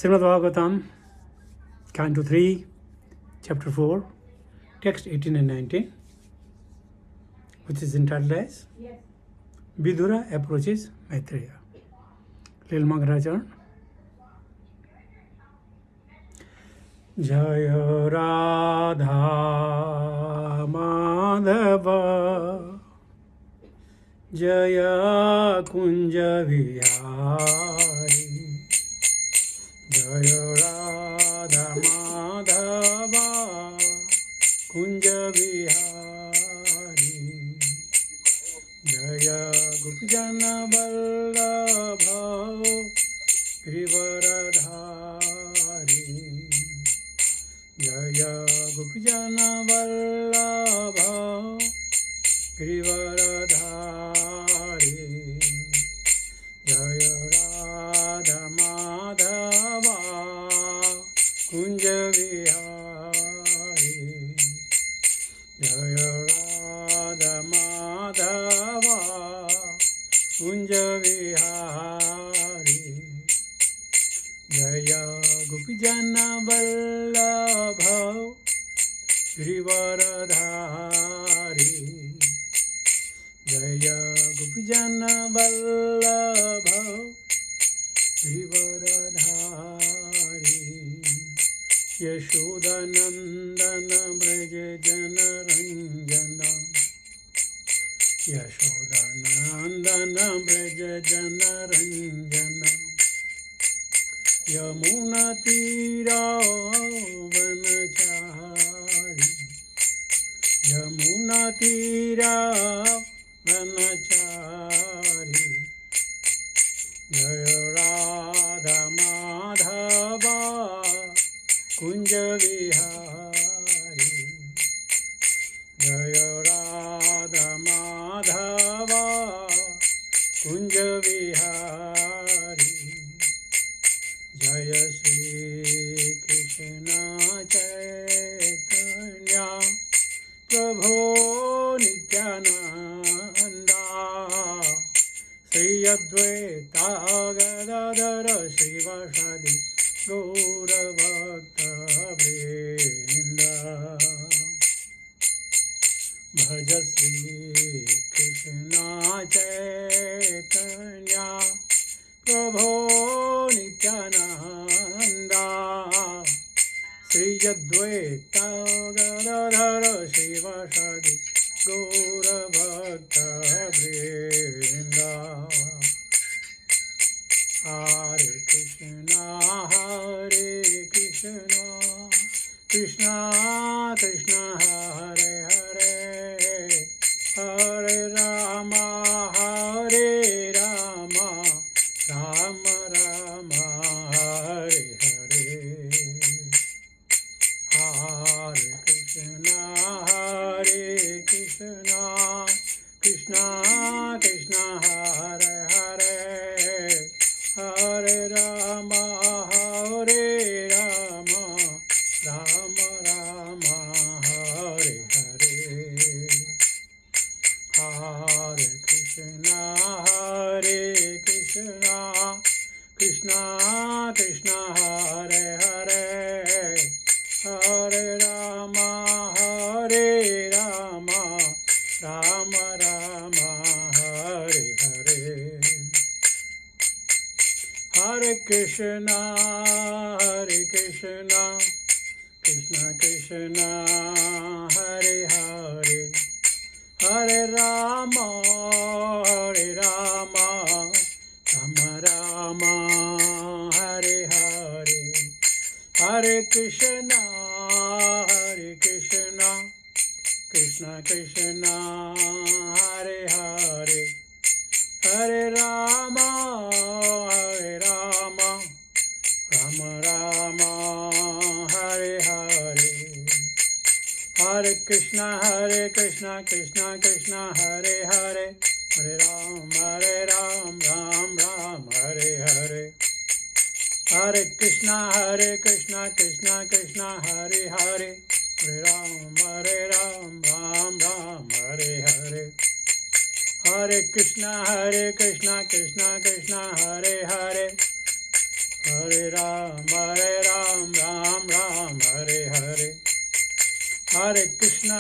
Srimad Bhagavatam, Canto 3, Chapter 4, Text 18 and 19, which is entitled as Vidura Approaches Maitreya. Lil Mangalacharana. Jaya Radha Madhava Jaya Kunja Vihari Jaya Radha Madhava Kunja Vihari Jaya Gopijana Vallabha Givaradhari Jaya Gopijana Vallabha Givaradhari Jaya Radha Madhava Kunja Vihari Jaya Radha Madhava Kunja Vihari Jaya Gopijana Vallabha Givaradhari Jaya Gopijana Vallabha Givaradhari Yashoda Nandana Braja Jana Ranjana Yashoda Nandana Braja Jana Ranjana Yamuna Tira Vanachari Yamuna Tira Vanachari Jaya Radha Madhava Kunja Vihari Jaya Radha Madhava Kunja Vihari Jaya Sri Krishna Chaitanya Prabhu Nityananda Sri Advaita Gadadara Srivasadi Gaura Bhakta Vrinda Bhaja Sri Krishna Chaitanya Prabhu Nityananda Sri Advaita Gadadara Srivasadi Gaura Bhakta Vrinda Hare Krishna Krishna Krishna Hare Hare Hare Rama Rama Rama Hare Hare Hare Krishna Krishna Krishna Hare Hare Hare Rama Rama Rama Hare Hare Hare Krishna Krishna Krishna Hare Hare Hare Rama Rama Rama Hare Hare Hare Krishna Krishna Krishna Hare Hare Hare Rama Rama Rama Hare Hare Hare Krishna Krishna Krishna Hare Hare Hare Rama Rama Rama Hare Hare Hare Krishna Krishna Krishna Hare Hare Hare Ram Ram Hare Hare Hare Krishna Krishna Krishna Hare Hare Hare Ram Ram Hare Hare Hare Krishna Krishna Hare Hare Hare Ram, Ram Ram, Hare Hare. Hare Krishna,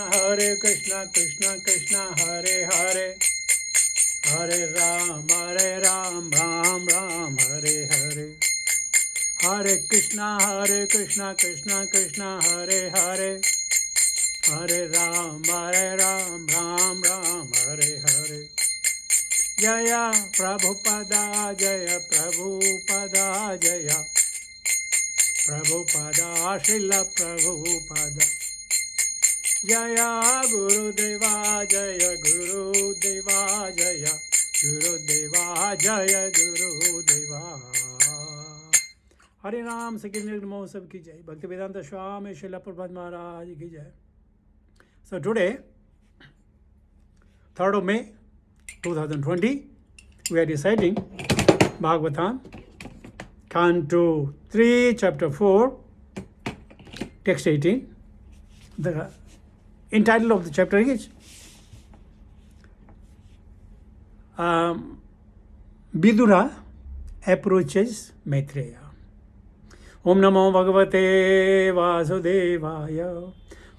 Krishna Krishna, Hare Hare. Hare Ram, Ram Ram, Hare Hare. Hare Krishna, Krishna Krishna, Hare Hare. Hare Ram, Ram Hare Hare. Jaya Prabhupada, Jaya Prabhupada, Jaya Prabhupada, Srila Prabhupada. Jaya Gurudeva, Jaya Gurudeva, Jaya Gurudeva, Jaya Gurudeva. हरे राम संकीर्तन महोत्सव की जय. भक्तिवेदांत स्वामी श्रील प्रभुपाद महाराज की जय. So today, 3rd of May 2020, we are reciting Bhagavatam, Canto 3, Chapter 4, Text 18. The title of the chapter is Vidura approaches Maitreya. Om Namo Bhagavate Vasudevaya.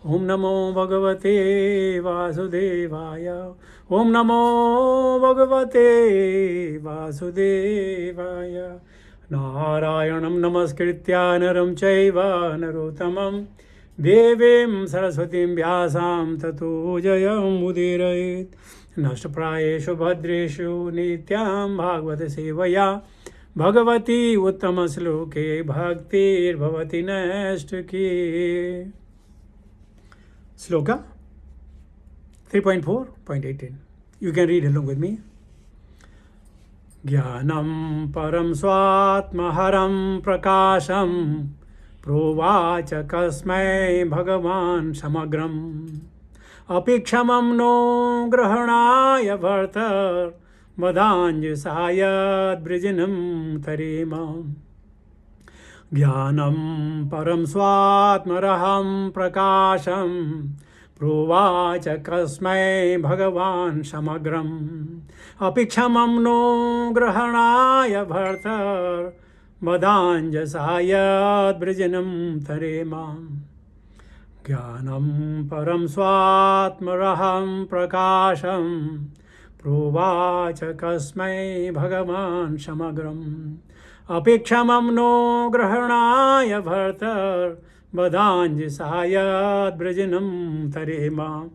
Om Namo Bhagavate Vasudevaya. Om Namo Bhagavate Vasudevaya. Narayanam Namaskritya Naram Chaiva Narottamam Devim Saraswatim Vyasam Tato Jayam Udirayet. Nashtaprayeshu Bhadreshu Nityam Bhagavata Sevaya Bhagavati Uttama Sloke Bhaktir Bhavati Nashtaki. Sloka 3.4.18. You can read along with me. Jnanam param swatmaharam prakasham provacha kasmai bhagavan samagram apikshamam no grahanaya bhartar vadanjasayad brijinam tarima. Jnanam param swatmaraham prakasham provacha kasmai bhagavan samagram apikshamam no grahanaya bhartar vadanjasayad brijinam tarima. Jnanam param swatmaraham prakasham provacha kasmai bhagavan samagram apikshamam no grahanaya bhartar vadanjasayad brijinam tarima.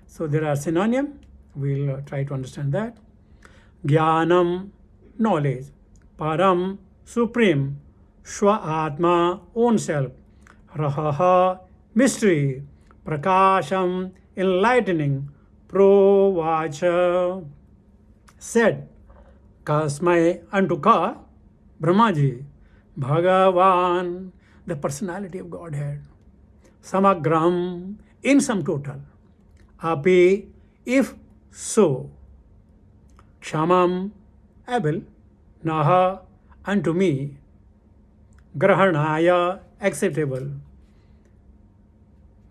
So there are synonyms. We'll try to understand that. Jnanam, knowledge. Param, supreme. Shwa Atma, own self. Rahaha, mystery. Prakasham, enlightening. Provacha, said. Kasmai, unto Ka, Brahmaji. Bhagavan, the personality of Godhead. Samagram, in sum total. Api, if so. Kshamam, able. Naha, unto me. Grahanaya, acceptable.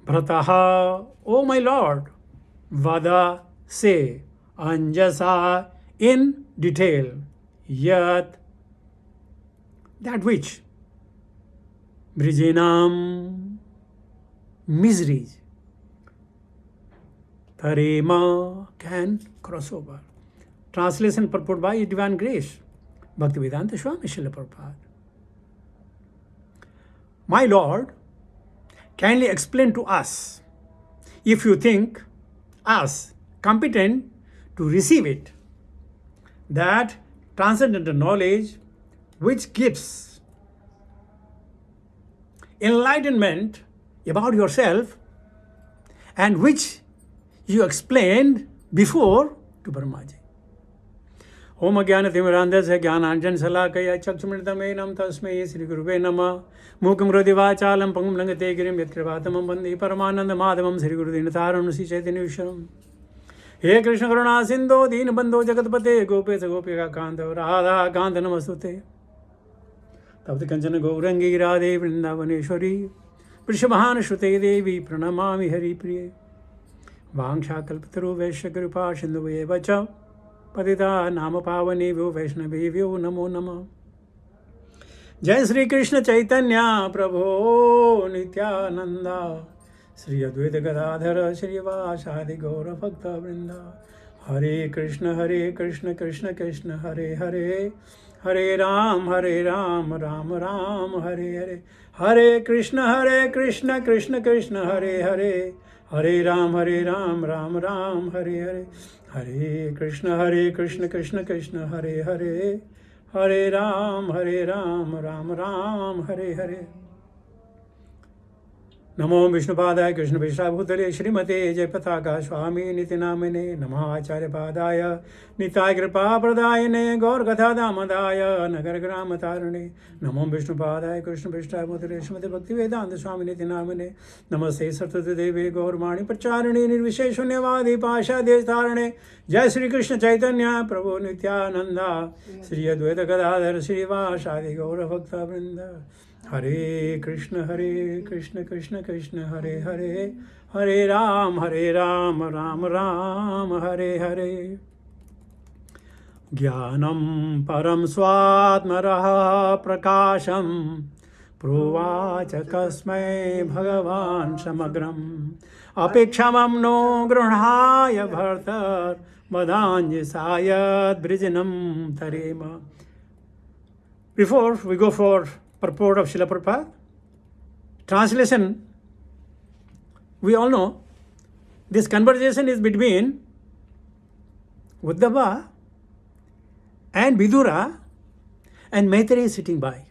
Bhrataha, O my Lord. Vada, say. Anjasa, in detail. Yat, that which. Brijinam, miseries. Tarema, can cross over. Translation purport by Divine Grace, Bhaktivedanta Swami Srila Prabhupada. My Lord, kindly explain to us, if you think us competent to receive it, that transcendental knowledge which gives enlightenment about yourself and which you explained before to Brahmaji. Om Jnana Timirandasya Jnananjan Salakaya Chakshumritameenam Tasmai Sri Guruve Namah Mukam Rodivachalam Pangam Langate Girim Yatrivatamam Bandi Paramananda Madhavam Sri Gurudinataram Sri Chaitanya Visharam. He Krishna Karuna Sindho Deen Bandho Jagatpate Gopesa Gopika Kanta Radha Kanta Namastute Tapti Kanchana Gaurangi Radhe Vrindavaneshwari Prishabhana Shrute Devi Pranamami Hari Priye Vangsha Kalpataru Vaishya Kripa Sindhuve Vacha Padita Nama Pavani Vyo Vaishnavi Vyo Namo Nama जय श्री कृष्ण चैतन्य प्रभो नित्यानंदा श्री अद्वैत गदाधर श्रीवासादि गौर भक्त वृंदा हरे कृष्ण कृष्ण कृष्ण हरे हरे हरे राम राम राम हरे हरे हरे कृष्ण कृष्ण कृष्ण हरे हरे हरे राम राम राम हरे हरे हरे कृष्ण कृष्ण हरे हरे हरे राम राम राम हरे हरे नमो विष्णुपादाय कृष्ण विष्णाभूतले श्रीमते जयपताका स्वामी निति नामिने नमः आचार्य पादाय निताय कृपा प्रदायने गौरकथा दामदाय नगर ग्राम तारिणे नमो विष्णुपादाय कृष्ण विष्णाभूतले श्रीमते भक्ति वेदांत स्वामी निति नामिने नमस्ते सरस्वती देवी गौरवाणी प्रचारिणे निर्विशेष शून्यवादी पाशा देश तारणे जय श्री कृष्ण चैतन्य प्रभु नित्यानंदा श्री अद्वैत गदाधर श्रीवासादि गौर भक्त वृंदा हरे कृष्ण कृष्ण कृष्ण हरे हरे हरे राम राम राम हरे हरे ज्ञानं परं स्वात्मरः प्रकाशं प्रोवाच कस्मै भगवान् समग्रम् अपेक्षामं no गृह्णाय भर्तर् वदाञ्जसायद्वृजनं Tarrem. Before we go for purport of Srila Prabhupada, translation, we all know this conversation is between Uddhava and Vidura, and Maitreya is sitting by.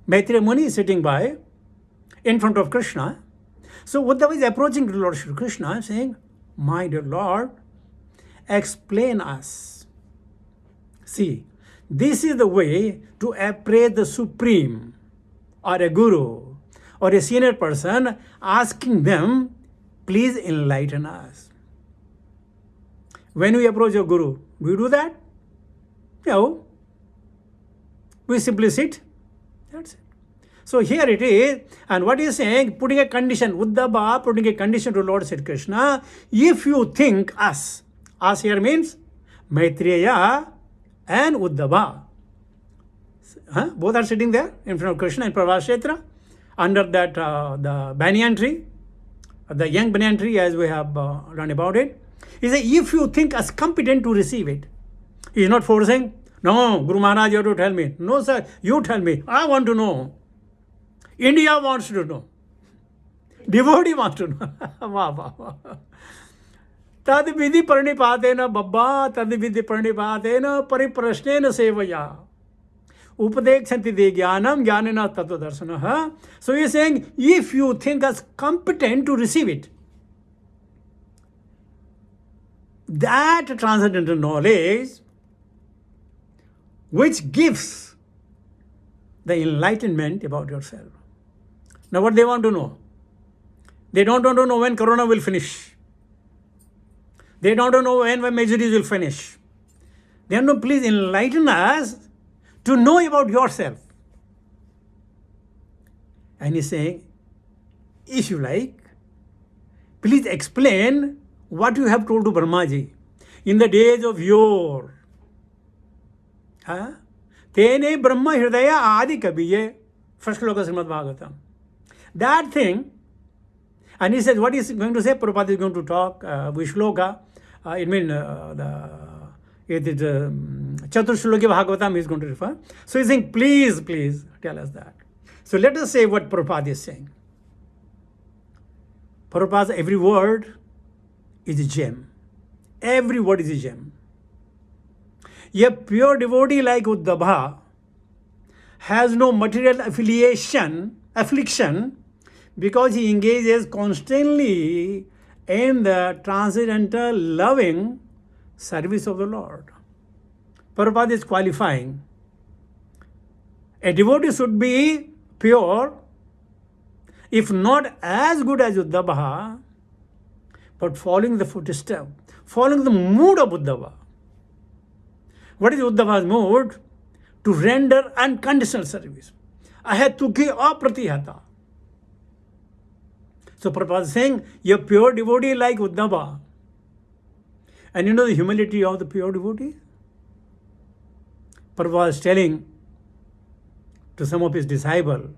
Maitreya Muni is sitting by in front of Krishna. So Uddhava is approaching to Lord Shri Krishna saying, my dear Lord, explain us. See, this is the way to appraise the Supreme or a guru or a senior person, asking them, please enlighten us. When we approach a guru, do we do that? No. We simply sit. That's it. So here it is, and what he is saying, putting a condition, Uddhava putting a condition to Lord Sri Krishna, if you think us here means Maitreya and Uddhava. Both are sitting there in front of Krishna in Pravakshetra under that the banyan tree, the young banyan tree, as we have learned about it. He says, if you think us competent to receive it, he is not forcing, no, Guru Maharaj, you have to tell me. No, sir, you tell me. I want to know. India wants to know. Devotee wants to know. Wow. Tad vidhi parnipatena babba, tad vidhi parnipatena pariprashnena sevaya. Upadeksanti de jnanam jnanena tattva darsana. So he is saying, if you think us competent to receive it, that transcendental knowledge which gives the enlightenment about yourself. Now what they want to know? They don't want to know when Corona will finish. They don't know when Majorities will finish. They want to please enlighten us to know about yourself. And he's saying, if you like, please explain what you have told to Brahmaji in the days of yore. Tene Brahma Hridaya Adi Kabiye, first sloka Srimad Bhagavatam. That thing, and he says, what is going to say? Prabhupada is going to talk, Vishloka, Chatur Shloki Bhagavatam is going to refer. So he's saying, please tell us that. So let us say what Prabhupada is saying. Prabhupada's every word is a gem. Every word is a gem. A pure devotee like Uddhava has no material affliction because he engages constantly in the transcendental loving service of the Lord. Prabhupada is qualifying. A devotee should be pure, if not as good as Uddhava, but following the footstep, following the mood of Uddhava. What is Uddhava's mood? To render unconditional service. Ahetuki apratihata. So Prabhupada is saying, a pure devotee like Uddhava. And you know the humility of the pure devotee? Prabhupada is telling to to some of his disciples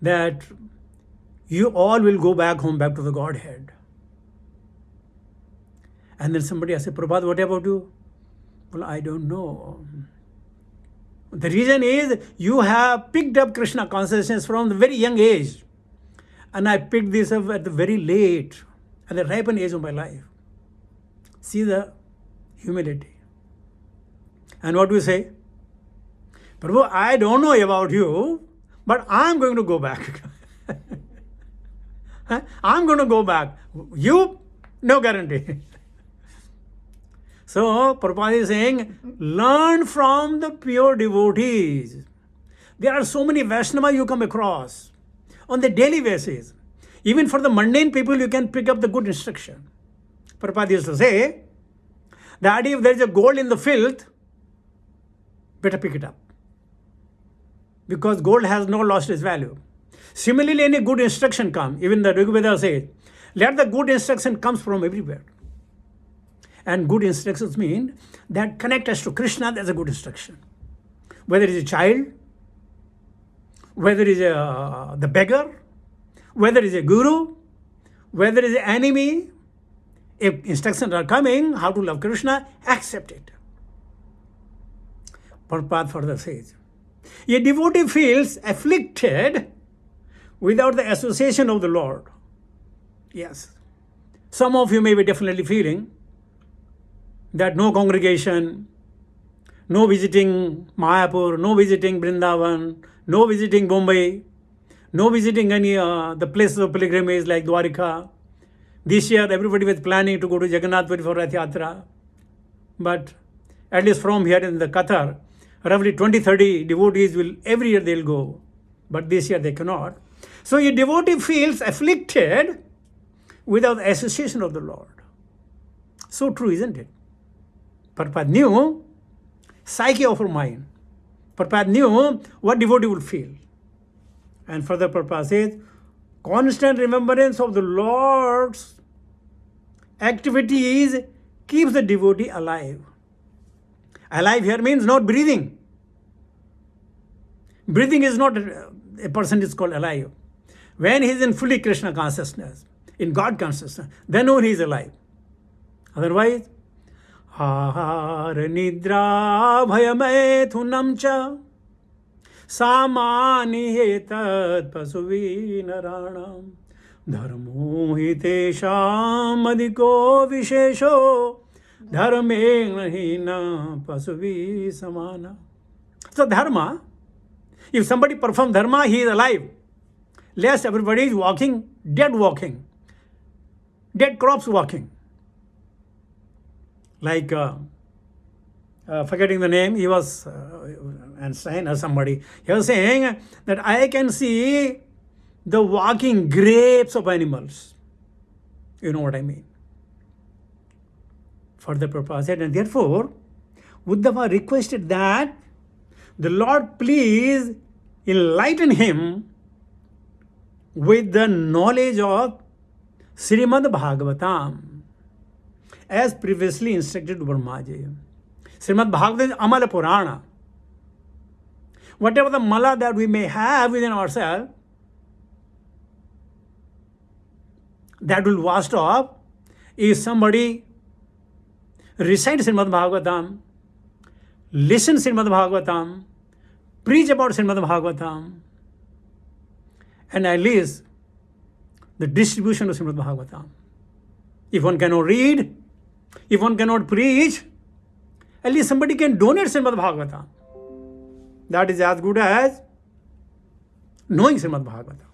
that you all will go back home, back to the Godhead. And then somebody asked, Prabhupada, what about you? Well, I don't know. The reason is you have picked up Krishna consciousness from the very young age. And I picked this up at the very late, at the ripened age of my life. See the humility. And what do you say? Prabhu, I don't know about you, but I'm going to go back. I'm going to go back. You, no guarantee. So, Prabhupada is saying, learn from the pure devotees. There are so many Vaishnava you come across on the daily basis. Even for the mundane people, you can pick up the good instruction. Prabhupada used to say that if there is a gold in the filth, better pick it up. Because gold has not lost its value. Similarly, any good instruction come, even the Rigveda says, let the good instruction comes from everywhere. And good instructions mean that connect us to Krishna, that's a good instruction. Whether it's a child, whether it's the beggar, whether it's a guru, whether it's an enemy, if instructions are coming, how to love Krishna, accept it. Prabhupada further says, a devotee feels afflicted without the association of the Lord. Yes. Some of you may be definitely feeling that no congregation, no visiting Mayapur, no visiting Vrindavan, no visiting Bombay, no visiting any the places of pilgrimage like Dwarika. This year everybody was planning to go to Jagannath Puri for Rath Yatra. But at least from here in the Qatar, roughly 20-30 devotees will, every year they'll go. But this year they cannot. So a devotee feels afflicted without the association of the Lord. So true, isn't it? Prabhupada knew psyche of her mind. Prabhupada knew what devotee would feel. And further Prabhupada says, constant remembrance of the Lord's activities keeps the devotee alive. Alive here means not breathing. Breathing is not a person is called alive. When he is in fully Krishna consciousness, in God consciousness, then only he is alive. Otherwise, ahar nidra bhayamaithunam cha samani hetat pasuvi naranam dharmo hitesham adhiko vishesho dharme nahina pasuvi samana. So dharma, if somebody performs dharma, he is alive. Lest everybody is walking, dead crops walking. Like, forgetting the name, he was, Einstein or somebody, he was saying that I can see the walking grapes of animals. You know what I mean? Further Prabhupada said, and therefore, Uddhava requested that the Lord please enlighten him with the knowledge of Srimad Bhagavatam, as previously instructed to Brahmaji. Srimad Bhagavatam is Amala Purana. Whatever the mala that we may have within ourselves, that will wash off if somebody recites Srimad Bhagavatam, listen Srimad Bhagavatam, preach about Srimad Bhagavatam, and at least the distribution of Srimad Bhagavatam. If one cannot read, if one cannot preach, at least somebody can donate Srimad Bhagavatam. That is as good as knowing Srimad Bhagavatam.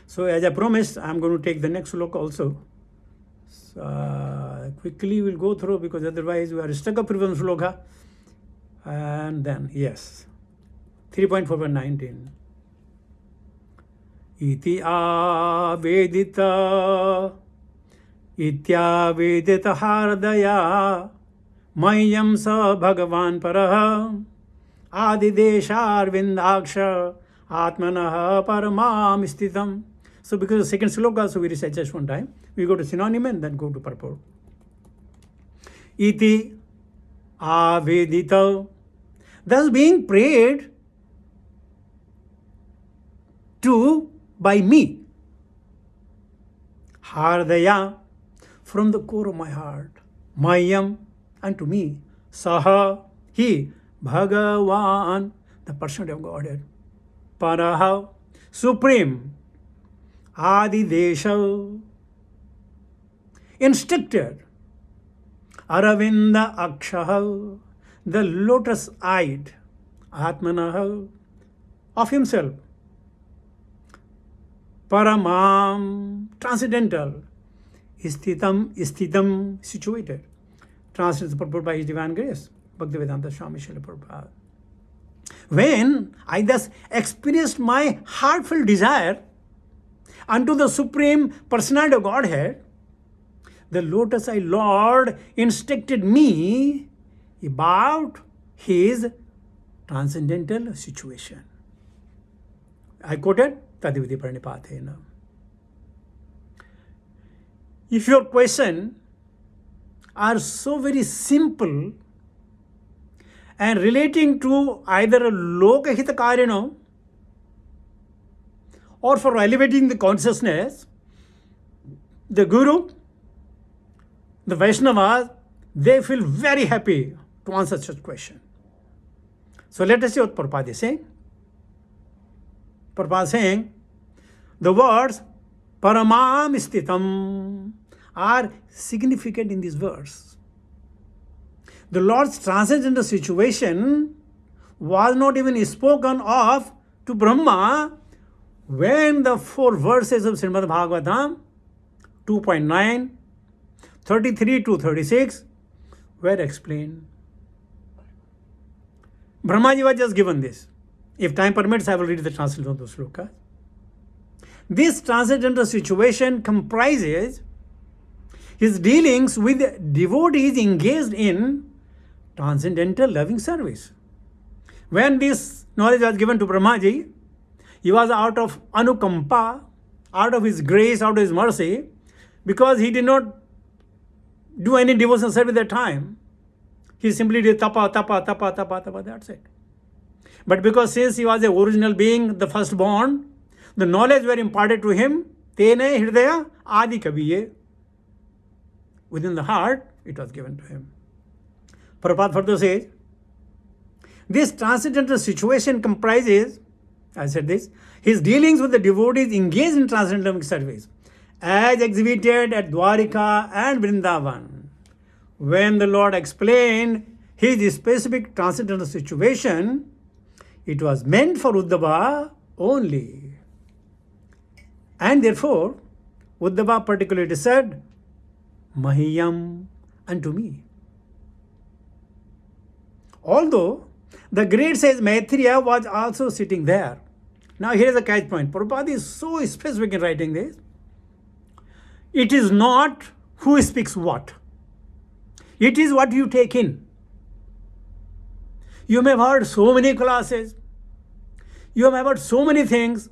So as I promised, I am going to take the next sloka also. So, quickly we'll go through because otherwise we are stuck up with one sloka. And then, yes, 3.4.19. Iti avedita ityavedita hardaya mayam sa bhagavan paraha adideshar vindaksha atmanah paramam sthitam. So because the second sloka, so we recite just one time. We go to synonym and then go to purport. Iti avedita. thus being prayed to by me. Hardaya, from the core of my heart, Mayam, unto me, Saha, he, Bhagavan, the personality of Godhead, Paraha, supreme, Adi Desha, instructed, Aravinda Akshaha, the lotus-eyed, Atmanaha, of himself, Paramam, transcendental, Isthitam, situated. Translated purport by His Divine Grace, Bhaktivedanta Swami Srila Prabhupada. When I thus experienced my heartfelt desire unto the Supreme Personality of Godhead, the lotus-eyed Lord instructed me about His transcendental situation. I quoted Tadiviti Pranipatena. If your question are so very simple and relating to either a lokahita karino or for elevating the consciousness, the Guru, the Vaishnavas, they feel very happy to answer such question. So let us see what Prabhupada is saying. Prabhupada is saying, the words Paramam Sthitam are significant in this verse. The Lord's transcendental situation was not even spoken of to Brahma when the 4 verses of Srimad Bhagavatam 2.9, 33 to 36 were explained. Brahmaji was just given this. If time permits, I will read the translation of those slokas. This transcendental situation comprises his dealings with devotees engaged in transcendental loving service. When this knowledge was given to Brahmaji, he was out of anukampa, out of his grace, out of his mercy, because he did not do any devotional service at that time. He simply did tapa, that's it. But because since he was the original being, the firstborn, the knowledge were imparted to him, tene hridaya adi kaviye. Within the heart, it was given to him. Prabhupada further says, this transcendental situation comprises, I said this, his dealings with the devotees engaged in transcendental service, as exhibited at Dwarika and Vrindavan. When the Lord explained his specific transcendental situation, it was meant for Uddhava only. And therefore, Uddhava particularly said, Mahiyam, unto me. Although the great sage Maitreya was also sitting there. Now here is the catch point. Prabhupada is so specific in writing this. It is not who speaks what. It is what you take in. You may have heard so many classes. You have heard so many things.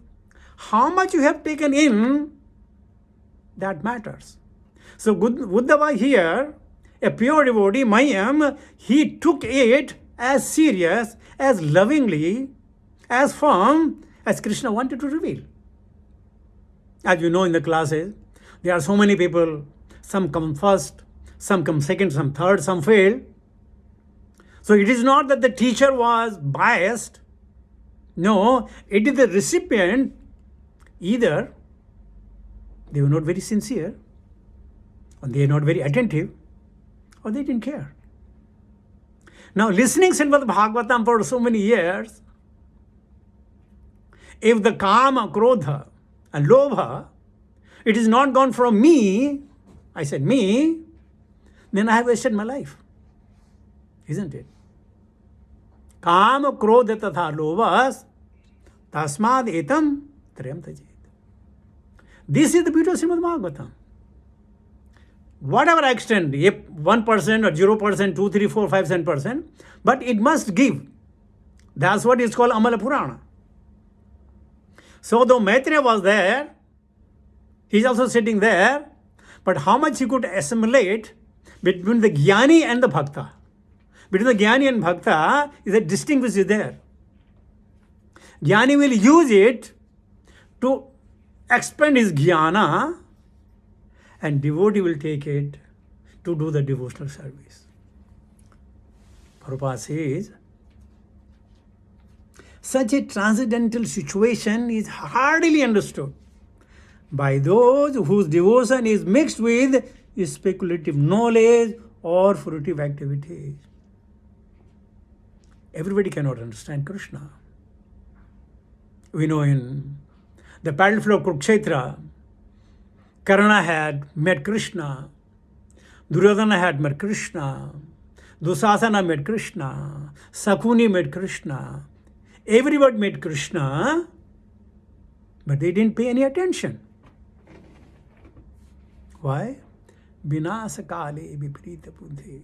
How much you have taken in, that matters. So Uddhava here, a pure devotee, Mayam, he took it as serious, as lovingly, as firm as Krishna wanted to reveal. As you know in the classes, there are so many people, some come first, some come second, some third, some fail. So it is not that the teacher was biased. No, it is the recipient. Either they were not very sincere, or they are not very attentive, or they didn't care. Now, listening Srimad Bhagavatam for so many years, if the kama, krodha, and lobha, it is not gone from me, I said me, then I have wasted my life. Isn't it? Kama, krodha, tatha, lobhas, tasmad etam trayam tajit. This is the beauty of Srimad Bhagavatam. Whatever extent, if 1% or 0%, 2, 3, 4, 5, 7%, but it must give. That's what is called Amala Purana. So though Maitreya was there, he's also sitting there, but how much he could assimilate between the Jnani and the Bhakta. between the Jnani and Bhakta is a distinction is there. Jnani will use it to expand his jnana, and devotee will take it to do the devotional service. Prabhupada says, such a transcendental situation is hardly understood by those whose devotion is mixed with speculative knowledge or fruitive activities. Everybody cannot understand Krishna. We know in the battlefield of Kurukshetra, Karna had met Krishna, Duryodhana had met Krishna, Dusasana met Krishna, Sakuni met Krishna. Everybody met Krishna, but they didn't pay any attention. Why? Vinasa kale viparita buddhi.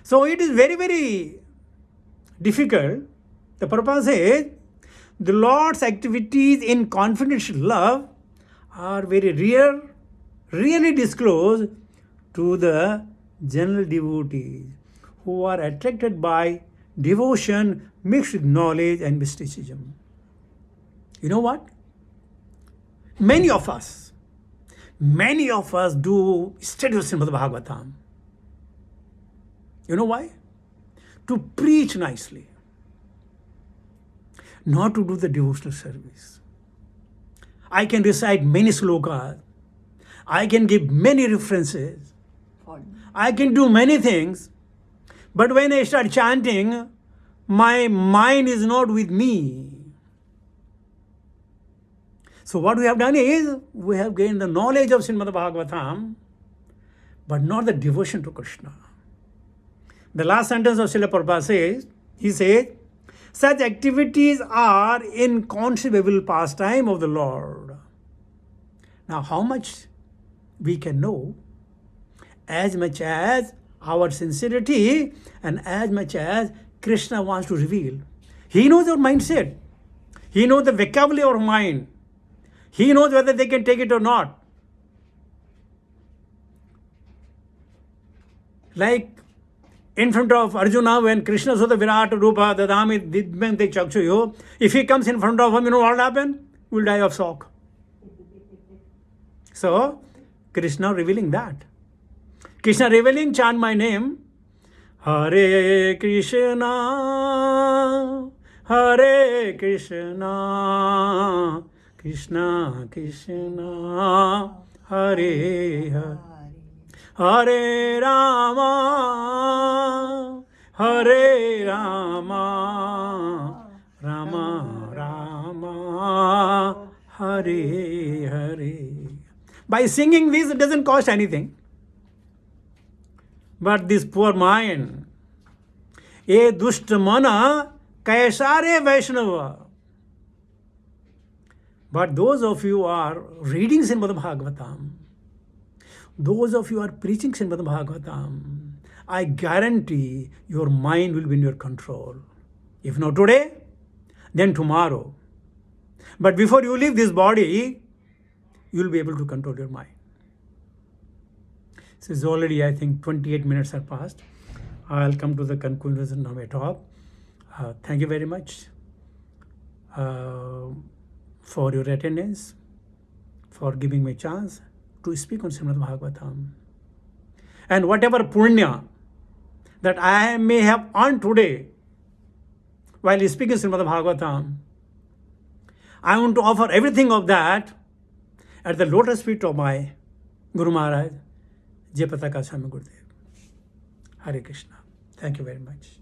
So it is very, very difficult. The Prabhupada says, the Lord's activities in confidential love are very rare, really disclosed to the general devotees who are attracted by devotion mixed with knowledge and mysticism. You know what? Many of us do study of Srimad Bhagavatam. You know why? To preach nicely, not to do the devotional service. I can recite many slokas. I can give many references. I can do many things. But when I start chanting, my mind is not with me. So what we have done is, we have gained the knowledge of Srimad Bhagavatam, but not the devotion to Krishna. The last sentence of Srila Prabhupada says, he says, such activities are inconceivable pastime of the Lord. Now how much we can know, as much as our sincerity and as much as Krishna wants to reveal. He knows our mindset. He knows the vocabulary of our mind. He knows whether they can take it or not. Like in front of Arjuna, when Krishna saw the Virat Rupa, Dadami Didmente Chakshuyo, if he comes in front of him, you know what will happen? We will die of shock. So, Krishna revealing that. Krishna revealing, chant my name. Hare Krishna, Hare Krishna, Krishna Krishna, Hare Hare, Hare Rama, Hare Rama, Rama Rama, Hare Hare. By singing this, it doesn't cost anything. But this poor mind, ye dushta mana kaisare Vaishnava. But those of you who are reading Srimad Bhagavatam, those of you who are preaching Srimad Bhagavatam, I guarantee your mind will be in your control. If not today, then tomorrow. But before you leave this body, you will be able to control your mind. This is already, I think, 28 minutes are passed. I'll come to the conclusion of my talk. Thank you very much for your attendance, for giving me a chance to speak on Srimad Bhagavatam. And whatever punya that I may have earned today while speaking Srimad Bhagavatam, I want to offer everything of that at the lotus feet of my Guru Maharaj, Jayapataka Swami Gurudev. Hare Krishna. Thank you very much.